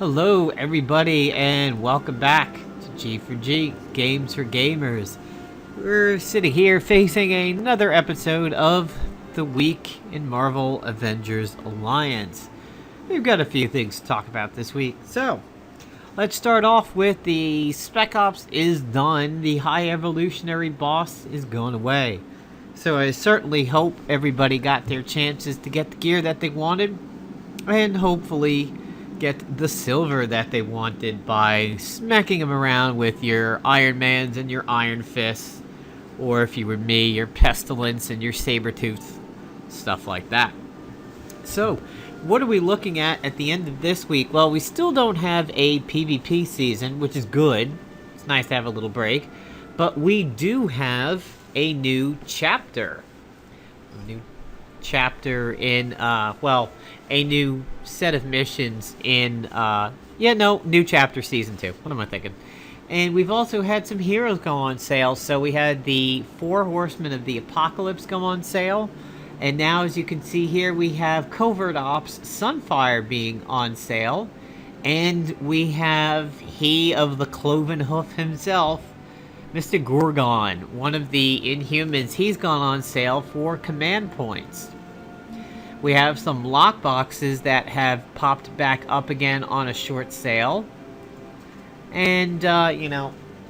Hello everybody and welcome back to G for G, Games for Gamers. We're sitting here facing another episode of the week in Marvel Avengers Alliance. We've got a few things to talk about this week, so let's start off with the Spec Ops is done. The High Evolutionary boss is going away. So I certainly hope everybody got their chances to get the gear that they wanted and hopefully get the silver that they wanted by smacking them around with your Iron Mans and your Iron Fists, or if you were me, your Pestilence and your Sabretooth, stuff like that. So, what are we looking at the end of this week? Well, we still don't have a PvP season, which is good. It's nice to have a little break. But we do have a new chapter. A new chapter in, a new set of missions in, new chapter season 2. What am I thinking? And we've also had some heroes go on sale. So we had the 4 Horsemen of the Apocalypse go on sale. And now, as you can see here, we have Covert Ops Sunfire being on sale. And we have he of the Cloven Hoof himself, Mr. Gorgon, one of the Inhumans. He's gone on sale for command points. We have some lockboxes that have popped back up again on a short sale. And,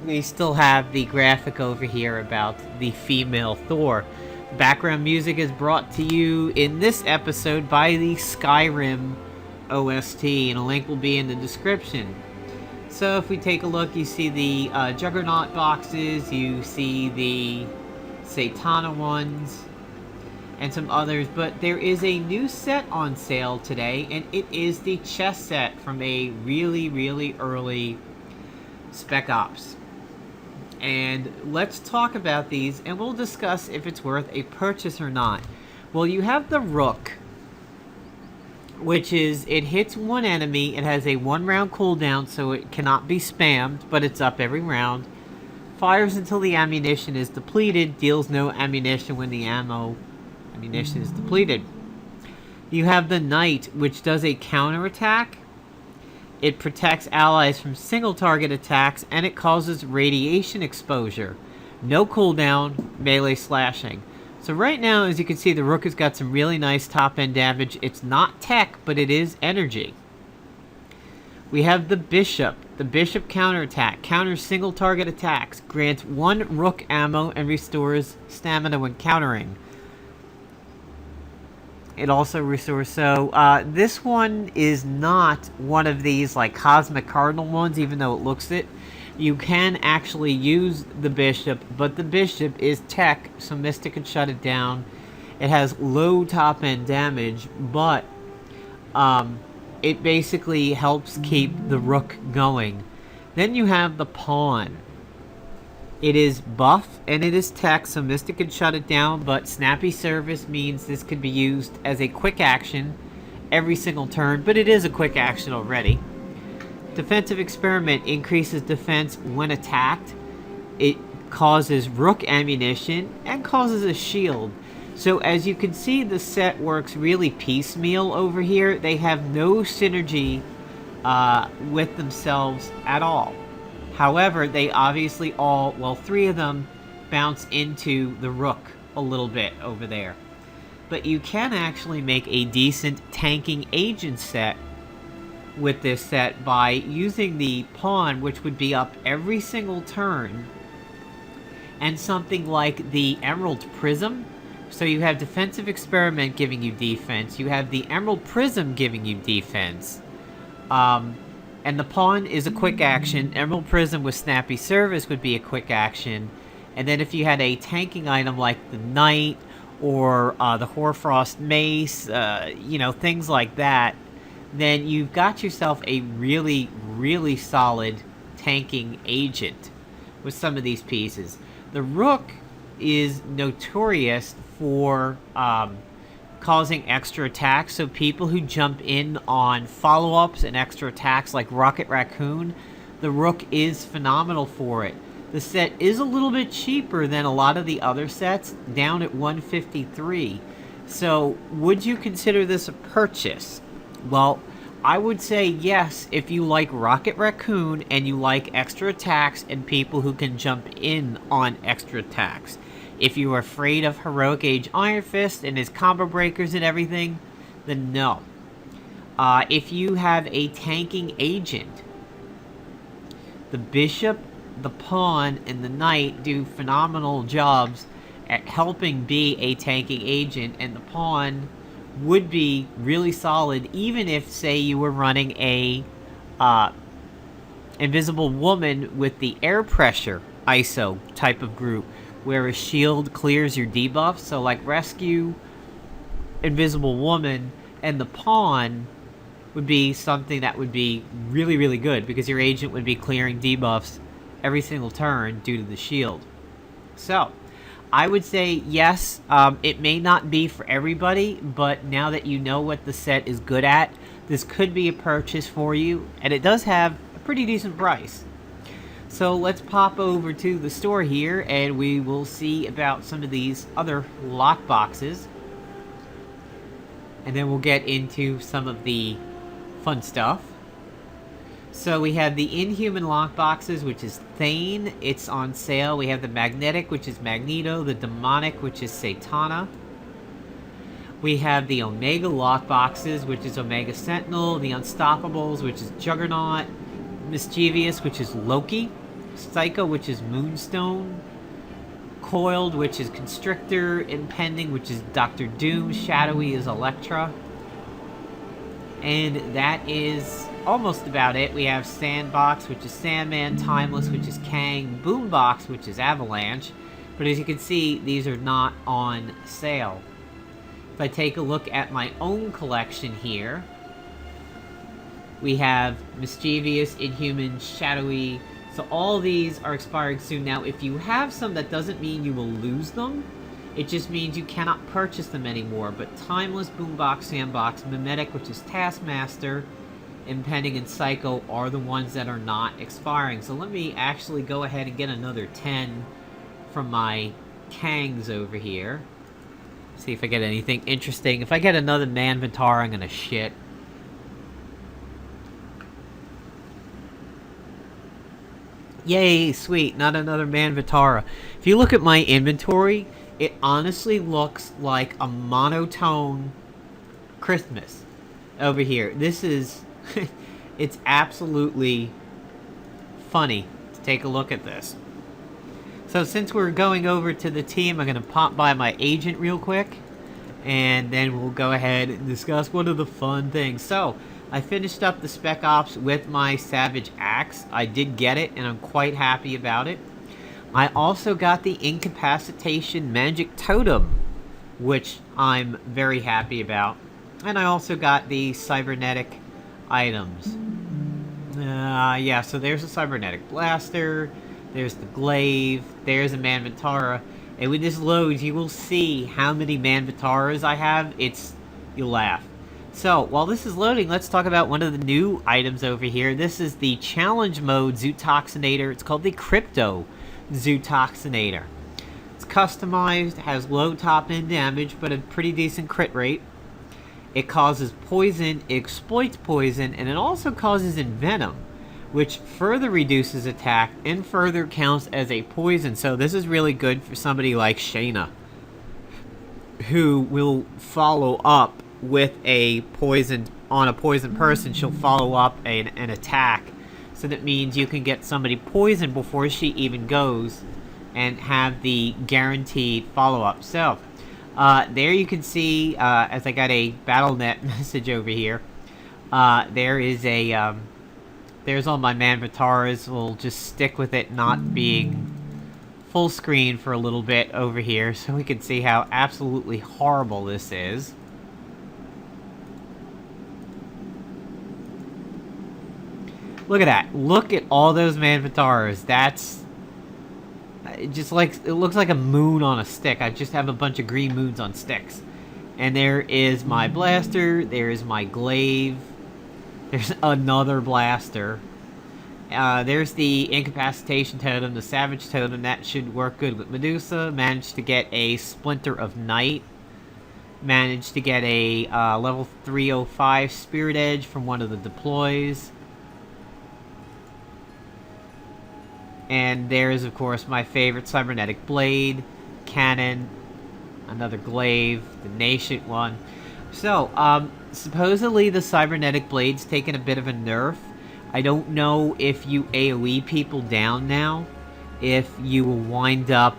we still have the graphic over here about the female Thor. Background music is brought to you in this episode by the Skyrim OST, and a link will be in the description. So if we take a look, you see the Juggernaut boxes, you see the Satana ones, and some others, but there is a new set on sale today, and it is the chess set from a really, really early Spec Ops. And let's talk about these, and we'll discuss if it's worth a purchase or not. Well, you have the Rook, which is, it hits one enemy, it has a 1-round cooldown, so it cannot be spammed, but it's up every round. Fires until the ammunition is depleted, deals no ammunition when the ammunition is depleted. You have the Knight, which does a counterattack. It protects allies from single target attacks, and it causes radiation exposure. No cooldown, melee slashing. So right now, as you can see, the Rook has got some really nice top-end damage. It's not tech, but it is energy. We have the Bishop. The Bishop counterattack. Counters single target attacks. Grants 1 Rook ammo and restores stamina when countering. It also restores, so this one is not one of these like Cosmic Cardinal ones, even though it looks it. You can actually use the Bishop, but the Bishop is tech, so Mystic can shut it down. It has low top end damage, but it basically helps keep the Rook going. Then you have the Pawn. It is buff, and it is tech, so Mystic can shut it down, but Snappy Service means this could be used as a quick action every single turn, but it is a quick action already. Defensive Experiment increases defense when attacked. It causes Rook ammunition, and causes a shield. So as you can see, the set works really piecemeal over here. They have no synergy with themselves at all. However, they obviously all, well, 3 of them bounce into the Rook a little bit over there. But you can actually make a decent tanking agent set with this set by using the Pawn, which would be up every single turn, and something like the Emerald Prism. So you have Defensive Experiment giving you defense, you have the Emerald Prism giving you defense, and the Pawn is a quick action. Emerald Prism with Snappy Service would be a quick action. And then if you had a tanking item like the Knight or the Hoarfrost Mace, things like that, then you've got yourself a really, really solid tanking agent with some of these pieces. The Rook is notorious for causing extra attacks, so people who jump in on follow-ups and extra attacks like Rocket Raccoon, the Rook is phenomenal for it. The set is a little bit cheaper than a lot of the other sets, down at $153. So, would you consider this a purchase? Well, I would say yes if you like Rocket Raccoon and you like extra attacks and people who can jump in on extra attacks. If you're afraid of Heroic Age Iron Fist and his combo breakers and everything, then no. If you have a tanking agent, the Bishop, the Pawn, and the Knight do phenomenal jobs at helping be a tanking agent, and the Pawn would be really solid even if, say, you were running a Invisible Woman with the air pressure ISO type of group, where a shield clears your debuffs. So like Rescue, Invisible Woman, and the Pawn would be something that would be really, really good, because your agent would be clearing debuffs every single turn due to the shield. So I would say yes. It may not be for everybody, but now that you know what the set is good at, this could be a purchase for you, and it does have a pretty decent price. So let's pop over to the store here, and we will see about some of these other lock boxes, and then we'll get into some of the fun stuff. So we have the Inhuman lock boxes, which is Thane. It's on sale. We have the Magnetic, which is Magneto. The Demonic, which is Satana. We have the Omega lock boxes, which is Omega Sentinel. The Unstoppables, which is Juggernaut. Mischievous, which is Loki. Psycho, which is Moonstone. Coiled, which is Constrictor. Impending, which is Doctor Doom. Shadowy is Elektra. And that is almost about it. We have Sandbox, which is Sandman. Timeless, which is Kang. Boombox, which is Avalanche. But as you can see, these are not on sale. If I take a look at my own collection here, we have Mischievous, Inhumans, Shadowy. So all these are expiring soon. Now, if you have some, that doesn't mean you will lose them. It just means you cannot purchase them anymore. But Timeless, Boombox, Sandbox, Mimetic, which is Taskmaster, Impending, and Psycho are the ones that are not expiring. So let me actually go ahead and get another 10 from my Kangs over here. See if I get anything interesting. If I get another Manvitar, I'm gonna shit. Yay, sweet, not another Manvitara. If you look at my inventory, it honestly looks like a monotone Christmas over here. This is, it's absolutely funny to take a look at this. So since we're going over to the team, I'm going to pop by my agent real quick, and then we'll go ahead and discuss one of the fun things. So I finished up the Spec Ops with my Savage Axe. I did get it, and I'm quite happy about it. I also got the Incapacitation Magic Totem, which I'm very happy about. And I also got the Cybernetic items. Yeah, so there's a Cybernetic Blaster, there's the Glaive, there's a Manvitara. And when this loads, you will see how many Manvitaras I have. You'll laugh. So, while this is loading, let's talk about one of the new items over here. This is the Challenge Mode Zootoxinator. It's called the Crypto Zootoxinator. It's customized, has low top-end damage, but a pretty decent crit rate. It causes poison, it exploits poison, and it also causes envenom, which further reduces attack and further counts as a poison. So this is really good for somebody like Shayna, who will follow up with a poison on a poisoned person. She'll follow up an attack. So that means you can get somebody poisoned before she even goes and have the guaranteed follow-up. So, there you can see, as I got a BattleNet message over here, there is a, there's all my Manvitaras. We'll just stick with it not being full screen for a little bit over here so we can see how absolutely horrible this is. Look at that. Look at all those Manvitaras. That's just like, it looks like a moon on a stick. I just have a bunch of green moons on sticks. And there is my Blaster. There's my Glaive. There's another Blaster. There's the Incapacitation Totem, the Savage Totem. That should work good with Medusa. Managed to get a Splinter of Night. Managed to get a level 305 Spirit Edge from one of the deploys. And there's, of course, my favorite cybernetic blade, cannon, another glaive, the nascent one. So, supposedly the cybernetic blade's taken a bit of a nerf. I don't know if you AoE people down now, if you will wind up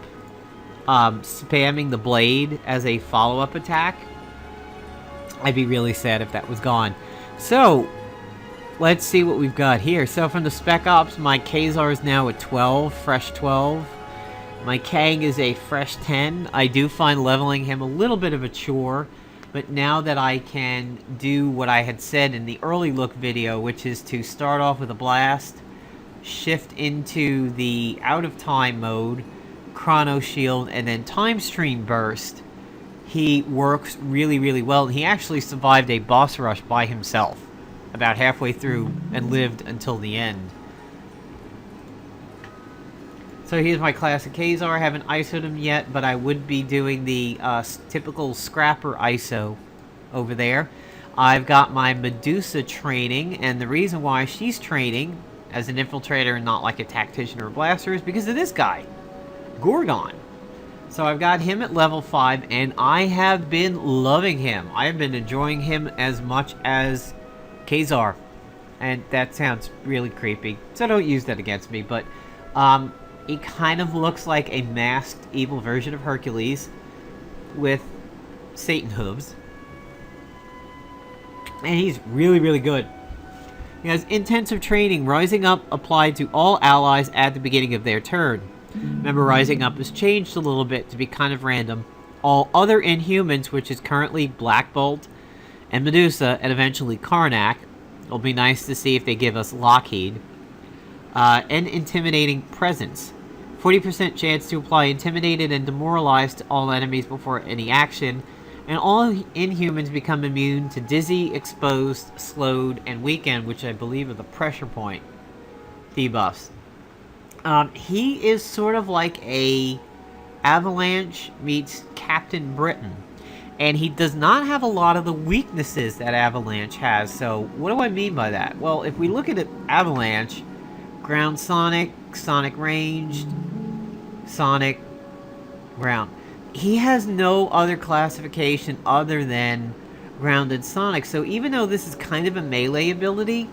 spamming the blade as a follow-up attack. I'd be really sad if that was gone. So, let's see what we've got here. So from the Spec Ops, my Khazar is now a 12, fresh 12. My Kang is a fresh 10. I do find leveling him a little bit of a chore, but now that I can do what I had said in the early look video, which is to start off with a blast, shift into the out of time mode, chrono shield, and then time stream burst, he works really, really well. And he actually survived a boss rush by himself about halfway through and lived until the end. So here's my classic Khazar. I haven't ISO'd him yet, but I would be doing the typical scrapper ISO over there. I've got my Medusa training, and the reason why she's training as an infiltrator and not like a tactician or a blaster is because of this guy, Gorgon. So I've got him at level 5, and I have been loving him. I have been enjoying him as much as Khazar, and that sounds really creepy, so don't use that against me, but he kind of looks like a masked evil version of Hercules with Satan hooves, and he's really, really good. He has intensive training. Rising Up applied to all allies at the beginning of their turn. Remember, Rising Up has changed a little bit to be kind of random. All other Inhumans, which is currently Blackbolt and Medusa, and eventually Karnak. It'll be nice to see if they give us Lockheed. And Intimidating Presence. 40% chance to apply Intimidated and Demoralized to all enemies before any action. And all Inhumans become immune to Dizzy, Exposed, Slowed, and Weakened, which I believe are the pressure point debuffs. He is sort of like a Avalanche meets Captain Britain. And he does not have a lot of the weaknesses that Avalanche has. So, what do I mean by that? Well, if we look at it, Avalanche, Ground Sonic, Sonic Ranged, Sonic, Ground. He has no other classification other than Grounded Sonic. So, even though this is kind of a melee ability,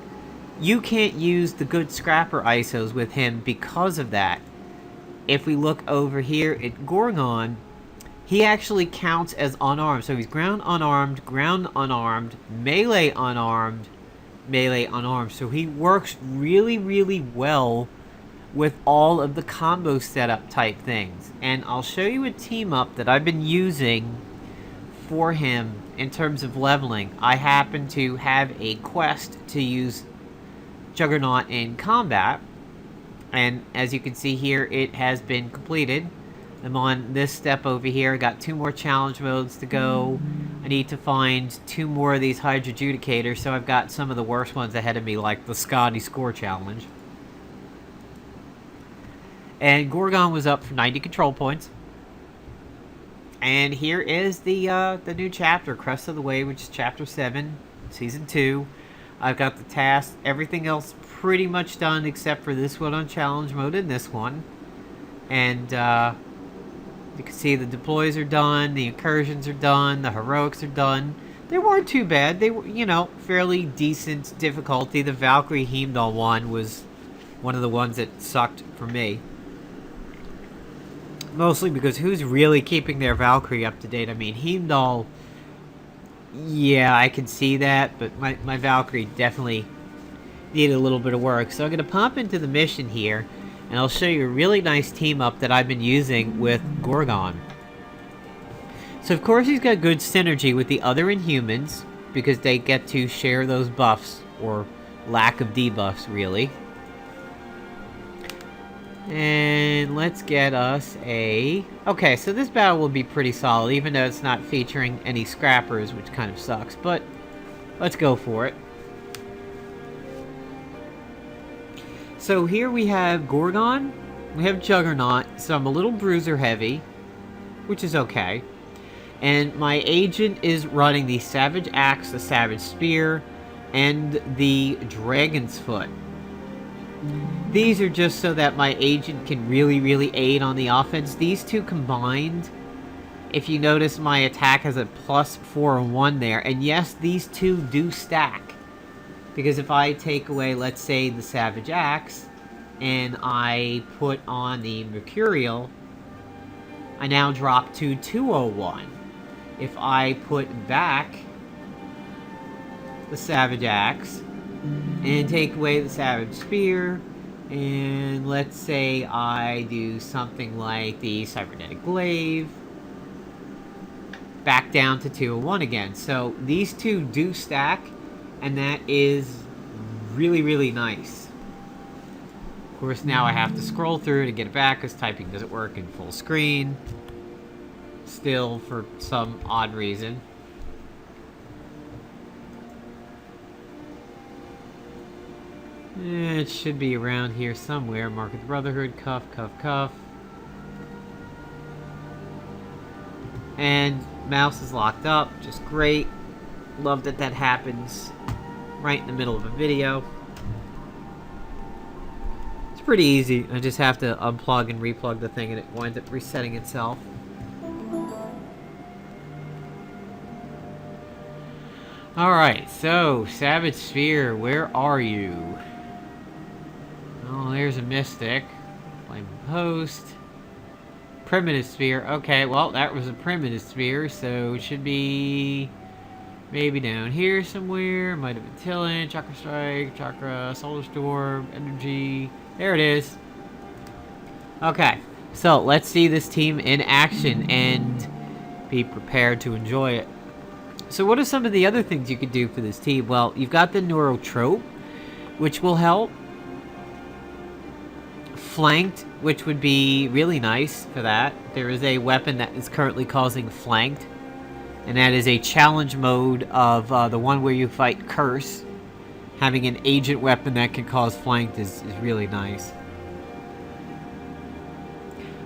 you can't use the good Scrapper ISOs with him because of that. If we look over here at Gorgon, he actually counts as unarmed. So he's ground unarmed, melee unarmed, melee unarmed. So he works really, really well with all of the combo setup type things. And I'll show you a team up that I've been using for him in terms of leveling. I happen to have a quest to use Juggernaut in combat. And as you can see here, it has been completed. I'm on this step over here. I got 2 more challenge modes to go. I need to find 2 more of these Hydra Adjudicators, so I've got some of the worst ones ahead of me, like the Scotty Score Challenge. And Gorgon was up for 90 control points. And here is the new chapter, Crest of the Way, which is Chapter 7, Season 2. I've got the task, everything else pretty much done, except for this one on challenge mode and this one. And, you can see the deploys are done, the incursions are done, the heroics are done. They weren't too bad. They were, you know, fairly decent difficulty. The Valkyrie Heimdall one was one of the ones that sucked for me. Mostly because who's really keeping their Valkyrie up to date? I mean, Heimdall, yeah, I can see that, but my Valkyrie definitely needed a little bit of work. So I'm going to pop into the mission here, and I'll show you a really nice team up that I've been using with Gorgon. So of course he's got good synergy with the other Inhumans, because they get to share those buffs, or lack of debuffs, really. And let's get us a... Okay, so this battle will be pretty solid, even though it's not featuring any scrappers, which kind of sucks, but let's go for it. So here we have Gorgon, we have Juggernaut, so I'm a little bruiser heavy, which is okay. And my agent is running the Savage Axe, the Savage Spear, and the Dragon's Foot. These are just so that my agent can really aid on the offense. These two combined, if you notice, my attack has a +4/1 there. And yes, these two do stack. Because if I take away, let's say, the Savage Axe, and I put on the Mercurial, I now drop to 201. If I put back the Savage Axe and take away the Savage Spear, and let's say I do something like the Cybernetic Glaive, back down to 201 again. So these two do stack, and that is really nice. Of course, now I have to scroll through to get it back because typing doesn't work in full screen. Still, for some odd reason. It should be around here somewhere. Mark of the Brotherhood, cuff. And mouse is locked up, just great. Love that that happens right in the middle of a video. It's pretty easy. I just have to unplug and replug the thing and it winds up resetting itself. Alright, so Savage Sphere, where are you? Oh, there's a Mystic. Flame Post. Primitive Sphere. Okay, well, that was a Primitive Sphere, so it should be maybe down here somewhere. Might have been Tillant, Chakra Strike, Chakra, Solar Storm, Energy. There it is. Okay, so let's see this team in action and be prepared to enjoy it. So what are some of the other things you could do for this team? Well, you've got the Neurotrope, which will help. Flanked, which would be really nice for that. There is a weapon that is currently causing flanked, and that is a challenge mode of the one where you fight Curse. Having an agent weapon that can cause flanked is really nice.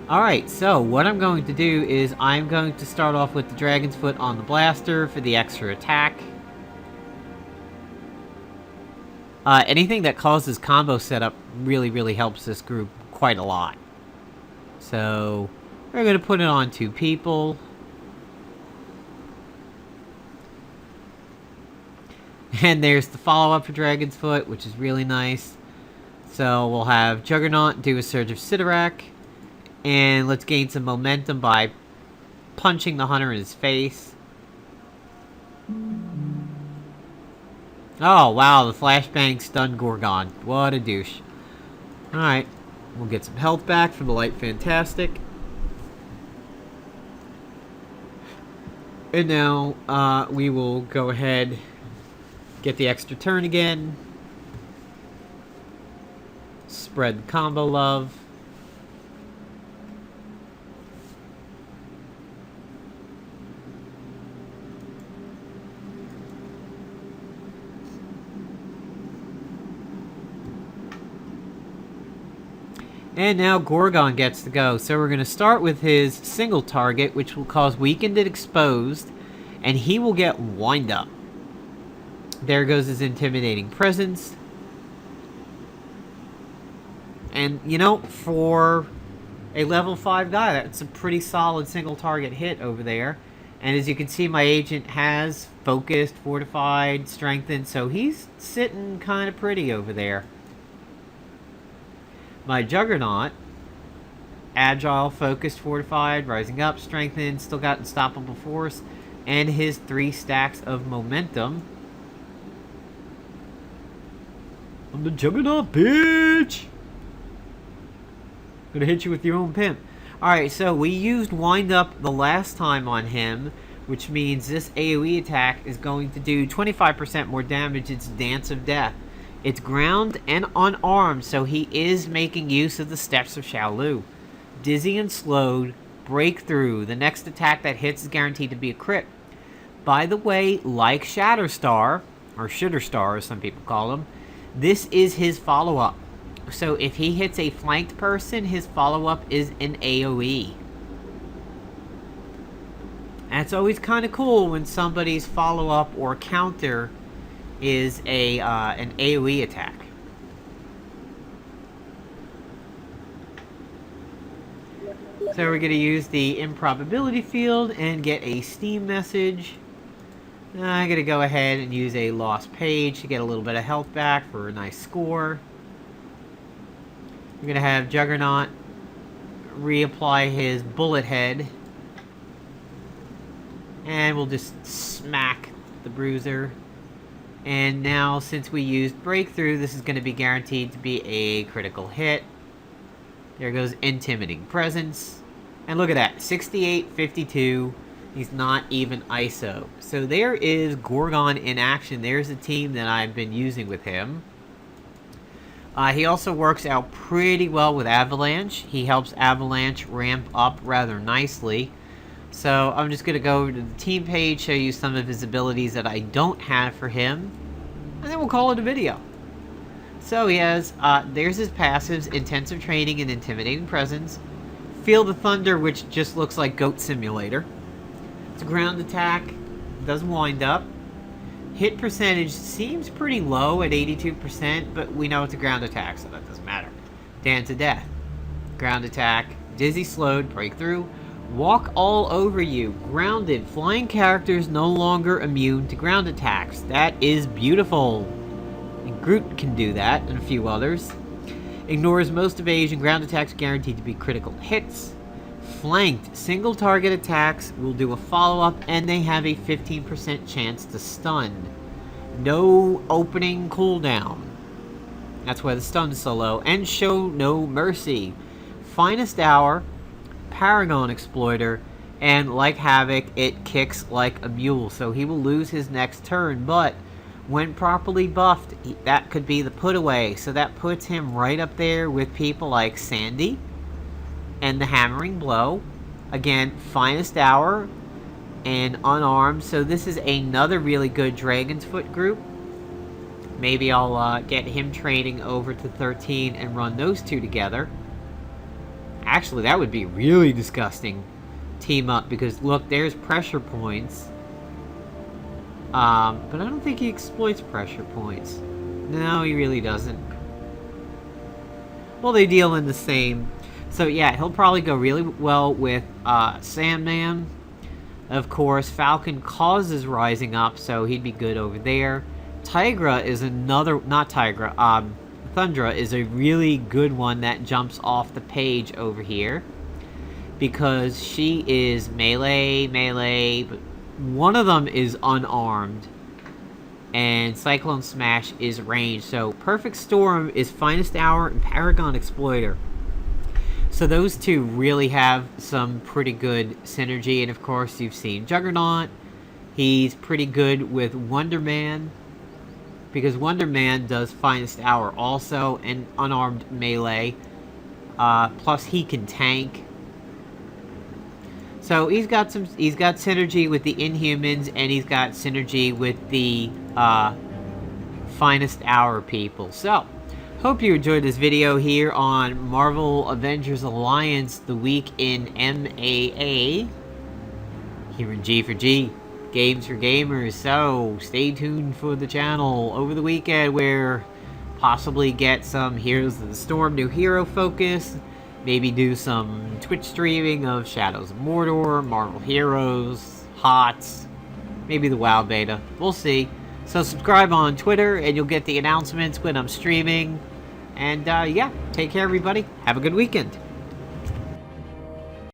Alright, so what I'm going to do is I'm going to start off with the Dragon's Foot on the blaster for the extra attack. Anything that causes combo setup really helps this group quite a lot. So we're going to put it on 2 people. And there's the follow-up for Dragon's Foot, which is really nice. So we'll have Juggernaut do a Surge of Sidorak. And let's gain some momentum by punching the Hunter in his face. Oh, wow, the Flashbang stunned Gorgon. What a douche. Alright, we'll get some health back from the Light Fantastic. And now, we will go ahead, get the extra turn again. Spread the combo love. And now Gorgon gets to go. So we're going to start with his single target, which will cause weakened and exposed. And he will get wind up. There goes his intimidating presence. And, you know, for a level 5 guy, that's a pretty solid single target hit over there. And as you can see, my agent has focused, fortified, strengthened. So he's sitting kind of pretty over there. My Juggernaut, agile, focused, fortified, rising up, strengthened, still got unstoppable force, and his 3 stacks of momentum. I'm the Juggernaut, bitch! Gonna hit you with your own pimp. Alright, so we used wind up the last time on him, which means this AoE attack is going to do 25% more damage. It's Dance of Death. It's ground and unarmed, so he is making use of the steps of Shaolu. Dizzy and slowed, breakthrough. The next attack that hits is guaranteed to be a crit. By the way, like Shatterstar, or Shatterstar as some people call him, this is his follow-up. So if he hits a flanked person, his follow-up is an AoE. And it's always kind of cool when somebody's follow-up or counter is an AoE attack. So we're going to use the Improbability Field and get a Steam message. I'm going to go ahead and use a Lost Page to get a little bit of health back for a nice score. We're going to have Juggernaut reapply his bullet head. And we'll just smack the bruiser. And now, since we used Breakthrough, this is going to be guaranteed to be a critical hit. There goes Intimidating Presence. And look at that, 68-52. He's not even ISO. So there is Gorgon in action. There's a team that I've been using with him. He also works out pretty well with Avalanche. He helps Avalanche ramp up rather nicely. So I'm just going to go to the team page, show you some of his abilities that I don't have for him. And then we'll call it a video. So he has, there's his passives, Intensive Training and Intimidating Presence. Feel the Thunder, which just looks like Goat Simulator. It's a ground attack, doesn't wind up. Hit percentage seems pretty low at 82%, but we know it's a ground attack, so that doesn't matter. Dance to Death. Ground attack, Dizzy Slowed, Breakthrough. Walk all over you, grounded. Flying characters no longer immune to ground attacks. That is beautiful. And Groot can do that, and a few others. Ignores most evasion. Ground attacks guaranteed to be critical hits. Flanked. Single target attacks will do a follow-up, and they have a 15% chance to stun. No opening cooldown. That's why the stun is so low. And show no mercy. Finest Hour. Paragon Exploiter. And like Havoc, it kicks like a mule. So he will lose his next turn, but when properly buffed, that could be the put away. So that puts him right up there with people like Sandy and the Hammering Blow. Again, Finest Hour and Unarmed. So this is another really good Dragon's Foot group. Maybe I'll get him training over to 13 and run those two together. Actually, that would be really disgusting. Team up, because look, there's pressure points. But I don't think he exploits pressure points. No, he really doesn't. Well, they deal in the same. So yeah, he'll probably go really well with Sandman. Of course, Falcon causes rising up, so he'd be good over there. Tigra is another, not Tigra, Thundra is a really good one that jumps off the page over here. Because she is melee, but one of them is unarmed. And Cyclone Smash is ranged. So Perfect Storm is Finest Hour and Paragon Exploiter. So those two really have some pretty good synergy. And of course, you've seen Juggernaut. He's pretty good with Wonder Man, because Wonder Man does Finest Hour also, and unarmed melee. Plus he can tank. So he's got synergy with the Inhumans, and he's got synergy with the Finest Hour people. So, hope you enjoyed this video here on Marvel Avengers Alliance, the week in MAA. Here in G4G, Games for Gamers. So, stay tuned for the channel over the weekend, where possibly get some Heroes of the Storm new hero focus. Maybe do some Twitch streaming of Shadows of Mordor, Marvel Heroes, HOTS, maybe the WoW beta. We'll see. So subscribe on Twitter and you'll get the announcements when I'm streaming. And yeah, take care everybody. Have a good weekend.